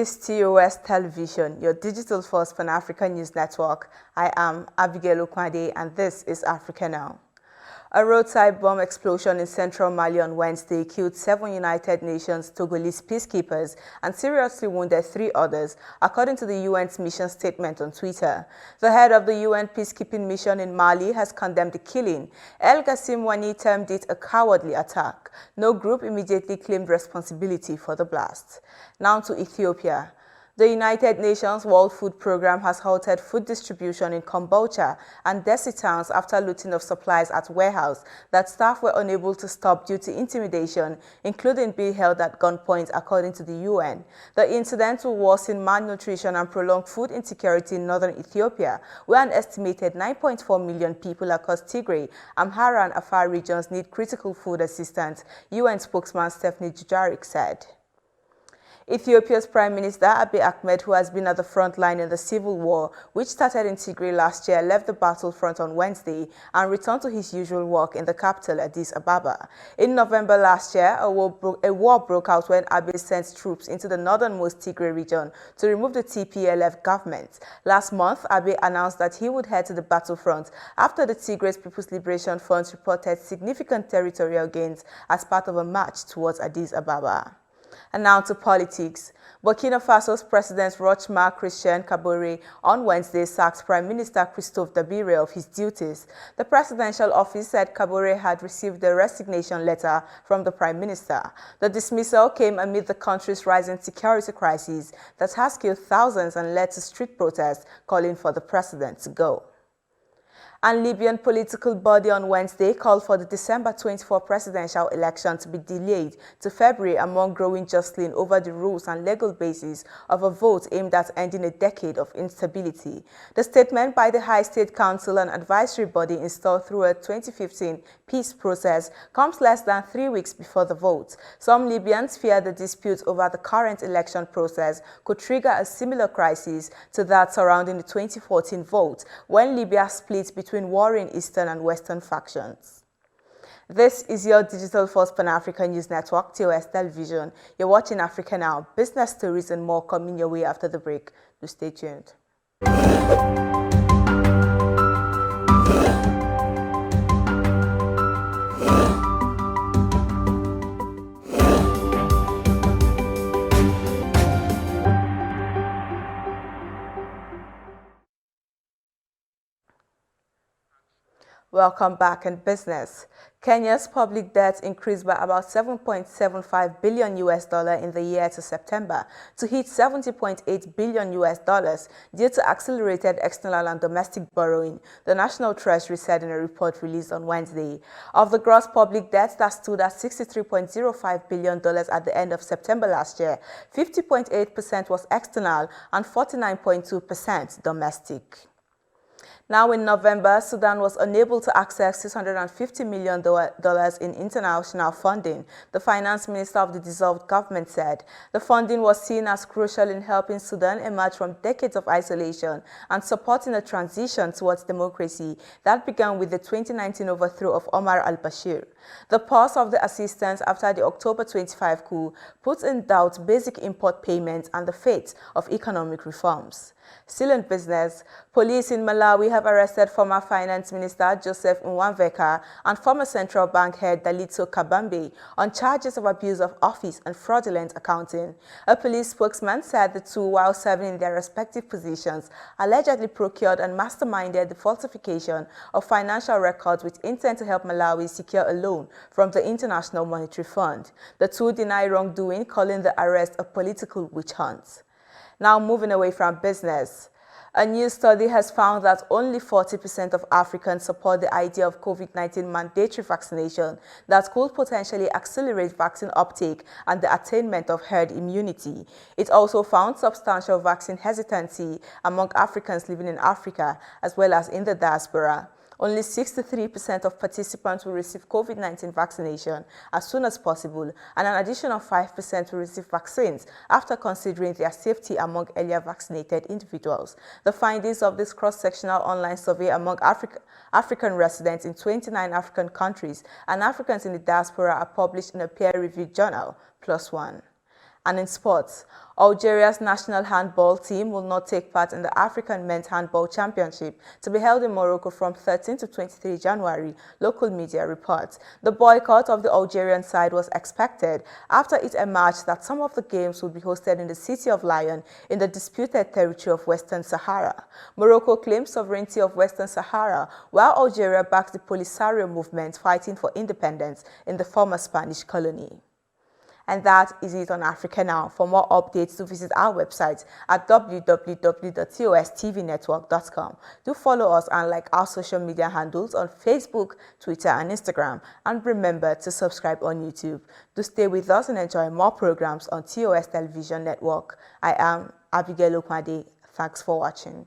is TOS Television, your digital-first Pan-African news network. I am Abigail Okwade, and this is Africa Now. A roadside bomb explosion in central Mali on Wednesday killed 7 United Nations Togolese peacekeepers and seriously wounded 3 others, according to the UN's mission statement on Twitter. The head of the UN peacekeeping mission in Mali has condemned the killing. El Gassim Wani termed it a cowardly attack. No group immediately claimed responsibility for the blast. Now to Ethiopia. The United Nations World Food Programme has halted food distribution in Kombolcha and Dessie towns after looting of supplies at warehouse that staff were unable to stop due to intimidation, including being held at gunpoint, according to the UN. The incident will worsen malnutrition and prolong food insecurity in northern Ethiopia, where an estimated 9.4 million people across Tigray, Amhara and Afar regions need critical food assistance, UN spokesman Stephanie Dujarric said. Ethiopia's Prime Minister Abiy Ahmed, who has been at the front line in the civil war, which started in Tigray last year, left the battlefront on Wednesday and returned to his usual work in the capital, Addis Ababa. In November last year, a war broke out when Abiy sent troops into the northernmost Tigray region to remove the TPLF government. Last month, Abiy announced that he would head to the battlefront after the Tigray People's Liberation Front reported significant territorial gains as part of a march towards Addis Ababa. And now to politics. Burkina Faso's President Rochmark Christian Kabore on Wednesday sacked Prime Minister Christophe Dabire of his duties. The presidential office said Kabore had received a resignation letter from the Prime Minister. The dismissal came amid the country's rising security crisis that has killed thousands and led to street protests calling for the president to go. And Libyan political body on Wednesday called for the December 24 presidential election to be delayed to February among growing jostling over the rules and legal basis of a vote aimed at ending a decade of instability. The statement by the High State Council, an advisory body installed through a 2015 peace process, comes less than 3 weeks before the vote. Some Libyans fear the dispute over the current election process could trigger a similar crisis to that surrounding the 2014 vote, when Libya split between warring Eastern and Western factions. This is your digital-first Pan-African news network, TOS Television. You're watching Africa Now. Business stories and more coming your way after the break. Do stay tuned. Welcome back in business. Kenya's public debt increased by about $7.75 billion in the year to September to hit $70.8 billion due to accelerated external and domestic borrowing, the National Treasury said in a report released on Wednesday. Of the gross public debt that stood at $63.05 billion at the end of September last year, 50.8% was external and 49.2% domestic. Now in November, Sudan was unable to access $650 million in international funding, the finance minister of the dissolved government said. The funding was seen as crucial in helping Sudan emerge from decades of isolation and supporting a transition towards democracy that began with the 2019 overthrow of Omar al-Bashir. The pause of the assistance after the October 25 coup puts in doubt basic import payments and the fate of economic reforms. Still in business, police in Malawi have arrested former finance minister Joseph Nwanveka and former central bank head Dalitso Kabambe on charges of abuse of office and fraudulent accounting. A police spokesman said the two, while serving in their respective positions, allegedly procured and masterminded the falsification of financial records with intent to help Malawi secure a loan from the International Monetary Fund. The two deny wrongdoing, calling the arrest a political witch hunt. Now moving away from business. A new study has found that only 40% of Africans support the idea of COVID-19 mandatory vaccination that could potentially accelerate vaccine uptake and the attainment of herd immunity. It also found substantial vaccine hesitancy among Africans living in Africa as well as in the diaspora. Only 63% of participants will receive COVID-19 vaccination as soon as possible, and an additional 5% will receive vaccines after considering their safety among earlier vaccinated individuals. The findings of this cross-sectional online survey among African residents in 29 African countries and Africans in the diaspora are published in a peer-reviewed journal, PLOS ONE. And in sports, Algeria's national handball team will not take part in the African Men's Handball Championship to be held in Morocco from 13 to 23 January, local media reports. The boycott of the Algerian side was expected after it emerged that some of the games would be hosted in the city of Lyon in the disputed territory of Western Sahara. Morocco claims sovereignty of Western Sahara, while Algeria backs the Polisario movement fighting for independence in the former Spanish colony. And that is it on Africa Now. For more updates, do visit our website at www.TOS TV Network.com. Do follow us and like our social media handles on Facebook, Twitter, and Instagram. And remember to subscribe on YouTube. Do stay with us and enjoy more programs on TOS Television Network. I am Abigail Okwade. Thanks for watching.